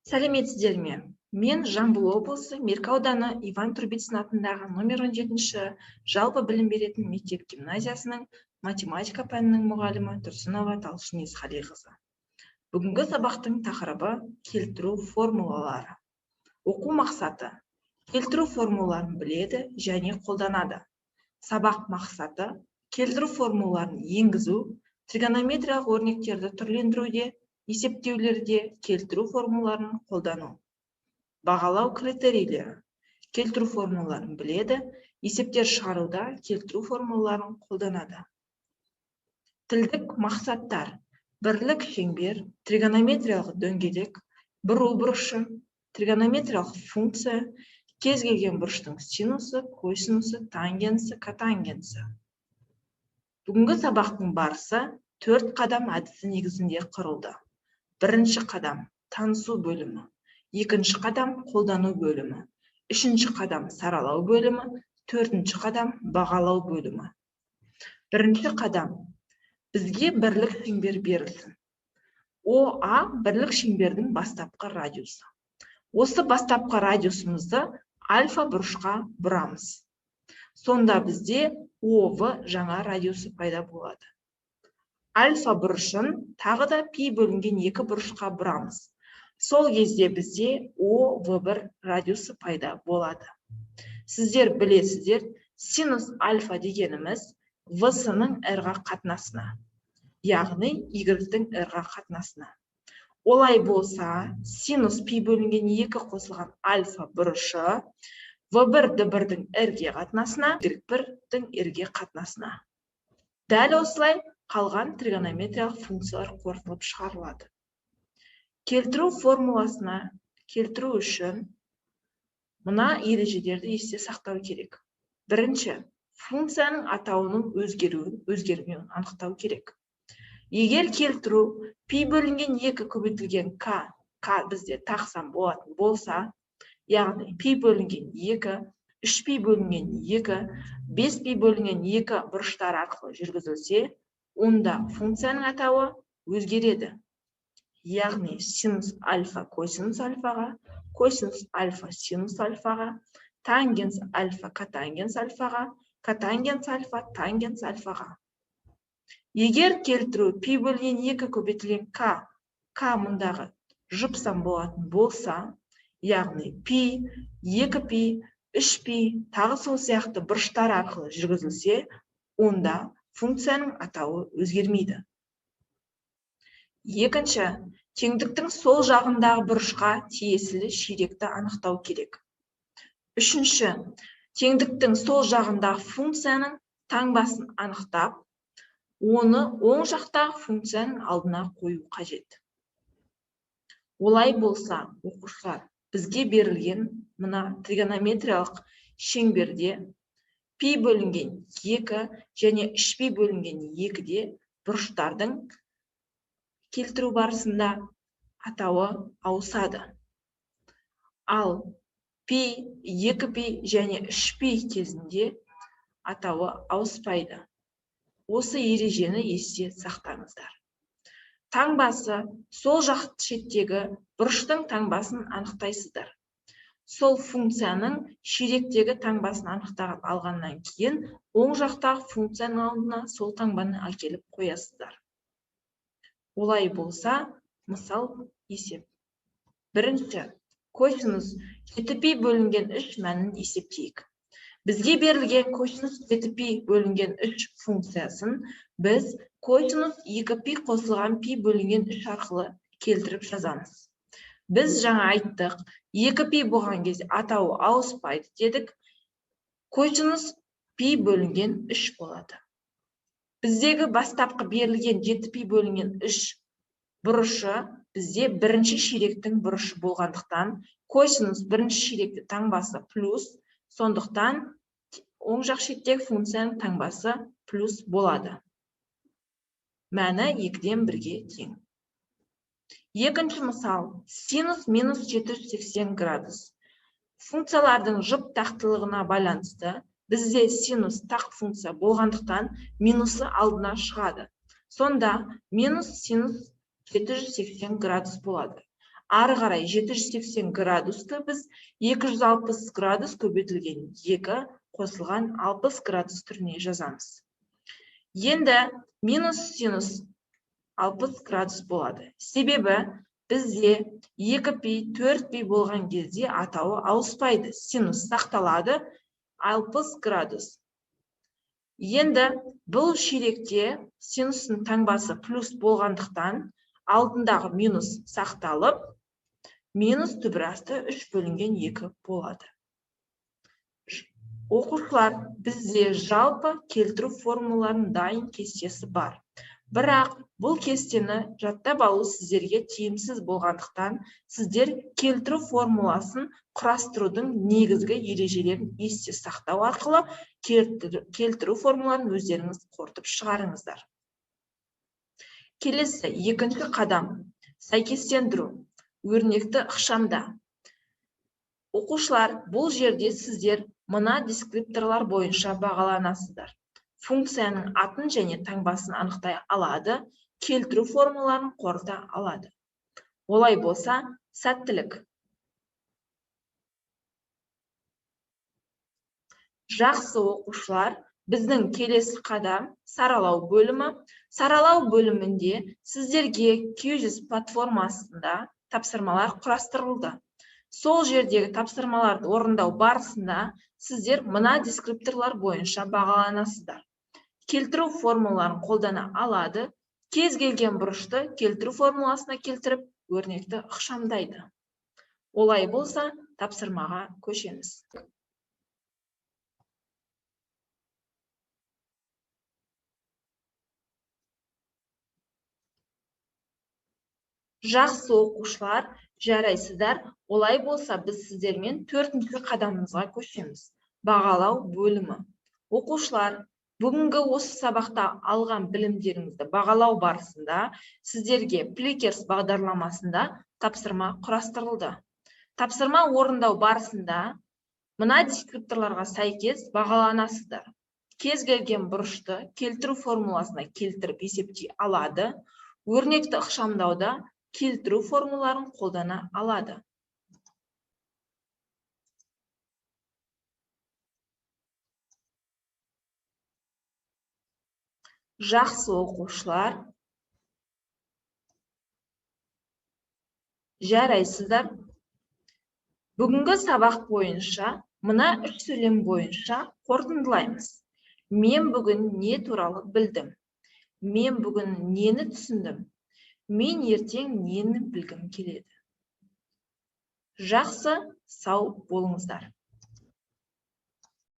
Сәлеметсіздер ме? Мен Жамбыл облысы Меркі ауданы Иван Турбицын атындағы номер 17-ші жалпы білім беретін мектеп гимназиясының математика пәнінің мұғалімі Тұрсынова Талшын Есқалиқызы. Бүгінгі сабақтың тақырыбы келтіру формулалары. Оқу мақсаты: келтіру формулаларын біледі және қолданады. Сабақ мақсаты: келтіру формулаларын енгізу, тригонометриялық өрнектерді түрлендіруде, есептеулерде келтіру формулаларын қолдану. Бағалау критерийлері: келтіру формулаларын біледі, есептер шығаруда келтіру формулаларын қолданады. Тілдік мақсаттар: бірлік шеңбер, тригонометриялық дөңгелек, бұру бұрышы, тригонометриялық функция, кез келген бұрыштың синусы, косинусы, тангенсі, котангенсі. Бүгінгі сабақтың барысы 4 қадам әдісі негізінде құрылды. Бірінші қадам танысу бөлімі, екінші қадам қолдану бөлімі, үшінші қадам саралау бөлімі, төртінші қадам бағалау бөлімі. Бірінші қадам: бізге бірлік шеңбер берілсін. ОА бірлік шеңбердің бастапқы радиусы. Осы бастапқы радиусымызды альфа бұрышқа бұрамыз. Сонда бізде ОВ жаңа радиусы пайда болады. Альфа бұрышын тағы да пи бөлінген 2 бұрышқа бұрамыз. Сол кезде бізде ОВ1 радиусы пайда болады. Сіздер білесіздер, синус альфа дегеніміз В-ның R-ға қатынасына, яғни Y-дің R-ға қатынасына. Олай болса, синус пи бөлінген 2 қосылған альфа бұрышы В1 D1-дің R-ге қатынасына, Y1-дің R-ге қатынасына. Дәл осылай қалған тригонометриялық функциялар қорытылып шығарылады. Келтіру формуласына келтіру үшін мына ережелерді есте сақтау керек. Бірінші, функцияның атауының өзгермеуін анықтау керек. Егер келтіру пи бөлінген 2 көбейтілген к бізде тақсам болатын болса, яғни пи бөлінген 2, 3π бөлінген 2, 5π бөлінген 2 бұрыштар арқылы жүргізілсе, онда функцияның атауы өзгереді. Яғни синус альфа косинус альфаға, косинус альфа синус альфаға, тангенс альфа котангенс альфаға, котангенс альфа тангенс альфаға. Егер келтіру пи бөлінген 2 көбейтілген к мұндағы жұпсам болатын болса, яғни пи, 2π, 3π, тағы сол сияқты бұрыштар арқылы жүргізілсе, онда функцияның атауы өзгермейді. Екінші, теңдіктің сол жағындағы бұрышқа тиесілі ширекті анықтау керек. Үшінші, теңдіктің сол жағындағы функцияның таңбасын анықтап, оны оң жақтағы функцияның алдына қою қажет. Олай болса, оқушылар, бізге берілген мына тригонометриялық шеңберде пи бөлінген 2 және 3π бөлінген 2-де бұрыштардың келтіру барысында атауы ауысады. Ал пи, 2π және 3π кезінде атауы ауыспайды. Осы ережені есте сақтаңыздар. Таңбасы сол жақ шеттегі бұрыштың таңбасын анықтайсыздар. Сол функцияның ширектегі таңбасын анықтап алғаннан кейін, оң жақтағы функцияның алдына сол таңбаны әкеліп қоясыздар. Олай болса, мысал есеп. Бірінші, косинус 7π бөлінген 3 мәнін есептейік. Бізге берілген косинус 7π бөлінген 3 функциясын біз косинус 2π қосылған π бөлінген 3 арқылы келтіріп жазамыз. Біз жаңа айттық, 2π болған кезде атауы ауыспайды дедік, косинус π бөлінген 3 болады. Біздегі бастапқы берілген 7π бөлінген 3 бұрышы бізде бірінші ширектің бұрышы болғандықтан, косинус бірінші ширекті таңбасы плюс, сондықтан оң жақ шеттегі функцияның таңбасы плюс болады. Мәні 2-ден 1-ге тең. Екінші мысал, синус минус 780 градус. Функциялардың жұп тақтылығына байланысты бізде синус тақ функция болғандықтан минусы алдына шығады. Сонда минус синус 780 градус болады. ары қарай 780 градусты біз 260 градус көбейтілген 2 қосылған 60 градус түріне жазамыз. Енді минус синус 60 градус болады. Себебі бізде 2 пи, 4 пи болған кезде атауы ауыспайды. Синус сақталады 60 градус. Енді бұл ширекте синустың таңбасы плюс болғандықтан алдындағы минус сақталып, минус түбірасты 3 бөлінген 2 болады. Оқушылар, бізде жалпы келтіру формулаларының дайын кестесі бар. Бірақ бұл кестені жаттап алу сіздерге тиімсіз болғандықтан, сіздер келтіру формуласын құрастырудың негізгі ережелерін есте сақтау арқылы келтіру формулаларын өздеріңіз қорытып шығарыңыздар. Келесі екінші қадам сәйкестендіру. Өрнекті ықшамда. Оқушылар, бұл жерде сіздер мына дескрипторлар бойынша бағаланасыздар. Функцияның атын және таңбасын анықтай алады, келтіру формулаларын қорыта алады. Олай болса, сәттілік. Жақсы оқушылар, біздің келесі қадам саралау бөлімі. Саралау бөлімінде сіздерге QGIS платформасында тапсырмалар құрастырылды. Сол жердегі тапсырмаларды орындау барысында сіздер мына дескрипторлар бойынша бағаланасыздар. Келтіру формулаларын қолдана алады, кез келген бұрышты келтіру формуласына келтіріп, өрнекті ықшамдайды. Олай болса, тапсырмаға көшеміз. Жақсы оқушылар, жарайсыздар. Олай болса, біз сіздермен 4-ші қадамымызға көшеміз. Бағалау бөлімі. Оқушылар, бүгінгі осы сабақта алған білімдеріңізді бағалау барысында сіздерге Plikers бағдарламасында тапсырма құрастырылды. Тапсырма орындау барысында мына дескрипторларға сәйкес бағаланасыздар. Кез келген бұрышты келтіру формуласына келтіріп есептей алады. Өрнекті ықшамдауда келтіру формулаларын қолдана алады. Жақсы оқушылар, жарайсыздар. Бүгінгі сабақ бойынша, мына 3 сөйлем бойынша қорытындылаймыз. Мен бүгін не туралы білдім? Мен бүгін нені түсіндім? Мен ертең нені білгім келеді? Жақсы, сау болыңыздар.